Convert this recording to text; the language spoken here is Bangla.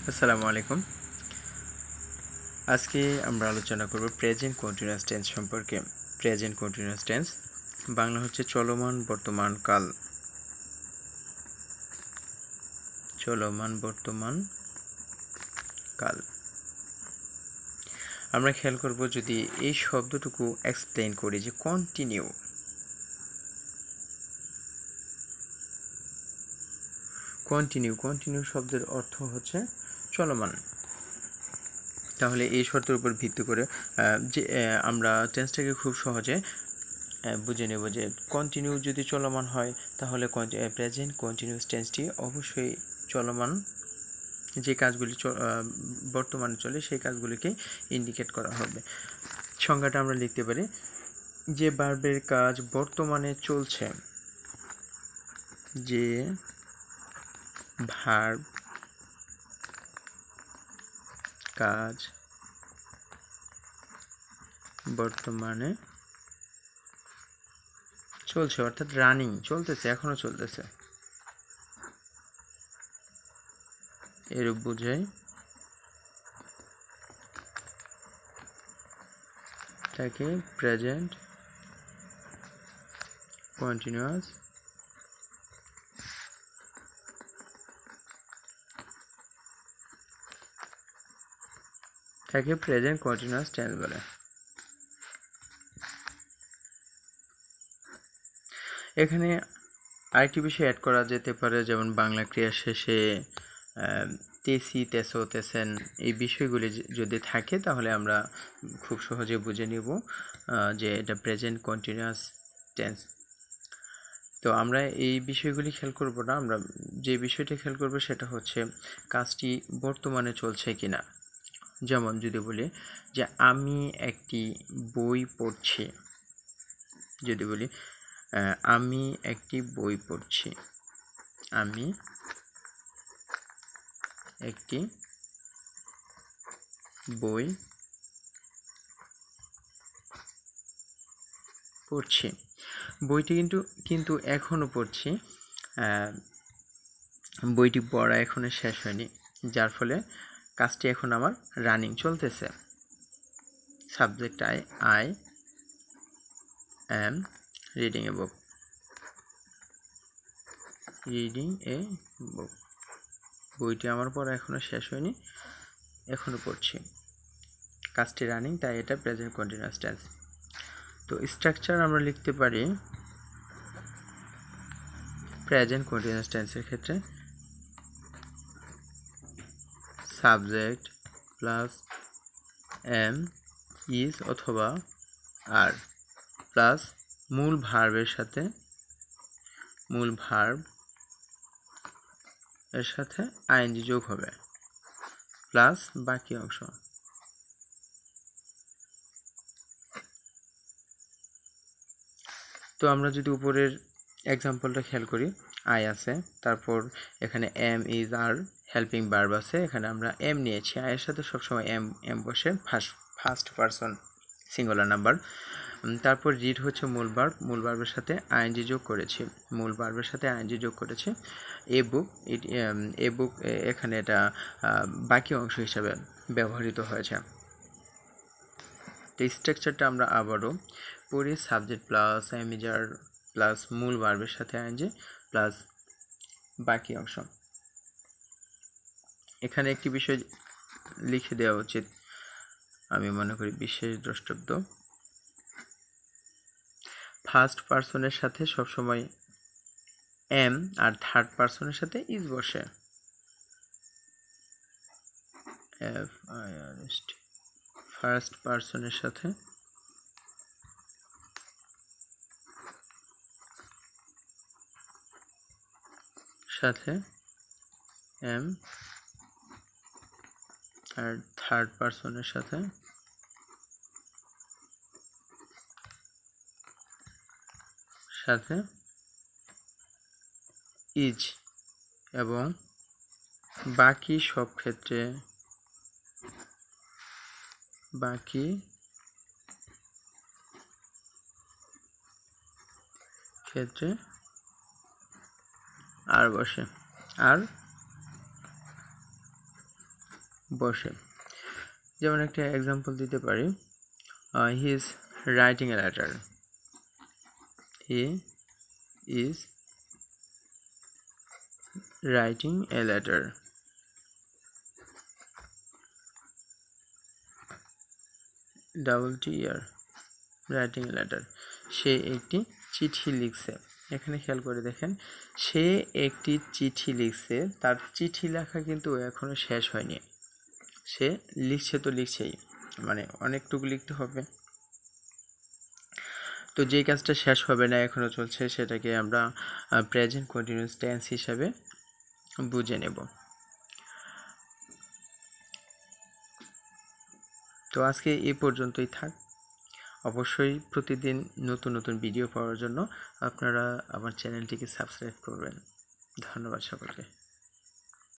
আসসালামু আলাইকুম। আজকে আমরা আলোচনা করব প্রেজেন্ট কন্টিনিউয়াস টেন্স সম্পর্কে। প্রেজেন্ট কন্টিনিউয়াস টেন্স বাংলা হচ্ছে চলমান বর্তমান কাল। চলমান বর্তমান কাল। আমরা খেয়াল করব যদি এই শব্দটুকু এক্সপ্লেইন করি যে কন্টিনিউ। কন্টিনিউ শব্দের অর্থ হচ্ছে চলমান। তাহলে এই শর্তের উপর ভিত্তি করে যে আমরা টেন্সটাকে খুব সহজে বুঝে নেব যে কন্টিনিউ যদি চলমান হয় তাহলে প্রেজেন্ট কন্টিনিউয়াস টেন্সটি অবশ্যই চলমান যে কাজগুলি বর্তমানে চলে সেই কাজগুলিকে ইন্ডিকেট করা হবে। সংজ্ঞাটা আমরা লিখতে পারি যে ভার্বের কাজ বর্তমানে চলছে, যে ভার্ব কাজ বর্তমানে চলছে অর্থাৎ রানিং, চলতেছে, এখনো চলতেছে, এরূপ বোঝায় তাকে প্রেজেন্ট কন্টিনিউয়াস টেন্স বলে। এখানে আরেকটি বিষয় অ্যাড করা যেতে পারে, যেমন বাংলা ক্রিয়া শেষে তেসি, তেসো, তেসেন এই বিষয়গুলি যদি থাকে তাহলে আমরা খুব সহজে বুঝে নিব যে এটা প্রেজেন্ট কন্টিনিউয়াস টেন্স। তো আমরা এই বিষয়গুলি খেয়াল করব না, আমরা যে বিষয়টি খেয়াল করব সেটা হচ্ছে কাজটি বর্তমানে চলছে কিনা। যেমন যদি বলি যে আমি একটি বই পড়ছি, যদি বলি আমি একটি বই পড়ছি, আমি একটি বই পড়ছি, বইটি কিন্তু এখনো পড়ছি, বইটি পড়া এখনো শেষ হয়নি, যার ফলে কাজটি এখন আমার রানিং চলতেছে। Subject I am reading a বুক, বইটি আমার পড়া এখনো শেষ হয়নি, এখনো পড়ছি, কাজটি রানিং, তাই এটা প্রেজেন্ট কন্টিনিউয়াস টেন্স। তো স্ট্রাকচার আমরা লিখতে পারি প্রেজেন্ট কন্টিনিউয়াস টেন্সের ক্ষেত্রে সাবজেক্ট প্লাস এম ইজ অথবা আর প্লাস মূল ভার্বের সাথে এর সাথে আইএনজি যোগ হবে প্লাস বাকি অংশ। তো আমরা যদি উপরের এক্সাম্পলটা খেয়াল করি, আই আছে, তারপর এখানে am is are helping verb আছে, এখানে আমরা এম নিয়েছি, আয়ের সাথে সবসময় এম বসে ফার্স্ট পারসন সিঙ্গুলার নাম্বার। তারপর রিড হচ্ছে মূল ভার্বের সাথে আইএনজি যোগ করেছি, এ বুক এখানে এটা বাকি অংশ হিসাবে ব্যবহৃত হয়েছে। তো স্ট্রাকচারটা আমরা আবারও পড়ি, সাবজেক্ট প্লাস এমিজার প্লাস মূল ভার্বের সাথে আইএনজি প্লাস বাকি অংশ। এখানে একটি বিষয় লিখে দেওয়া উচিত, আমি মনে করি বিশেষ দ্রষ্টব্য, ফার্স্ট পারসনের সাথে সবসময় এম আর থার্ড পারসনের সাথে ইজ বসে, ফার্স্ট পারসনের সাথে এম আর থার্ড পারসনের সাথে ইজ, এবং বাকি সব ক্ষেত্রে আর বসে, আর বসে। যেমন একটা এক্সাম্পল দিতে পারি, he is writing a letter. He is writing a letter. Double T R, writing a letter. সে একটি চিঠি লিখছে। এখানে খেয়াল করে দেখেন, সে একটি চিঠি লিখছে, তার চিঠি লেখা কিন্তু এখনো শেষ হয়নি। সে লিখছে তো লিখছেই, মানে অনেকটুকু লিখতে হবে। তো যে কাজটা শেষ হবে না, এখনো চলছে, সেটাকে আমরা প্রেজেন্ট কন্টিনিউয়াস টেন্স হিসাবে বুঝে নেব। তো আজকে এই পর্যন্তই থাক। অবশ্যই প্রতিদিন নতুন নতুন ভিডিও পাওয়ার জন্য আপনারা আমার চ্যানেলটিকে সাবস্ক্রাইব করবেন। ধন্যবাদ সকলকে।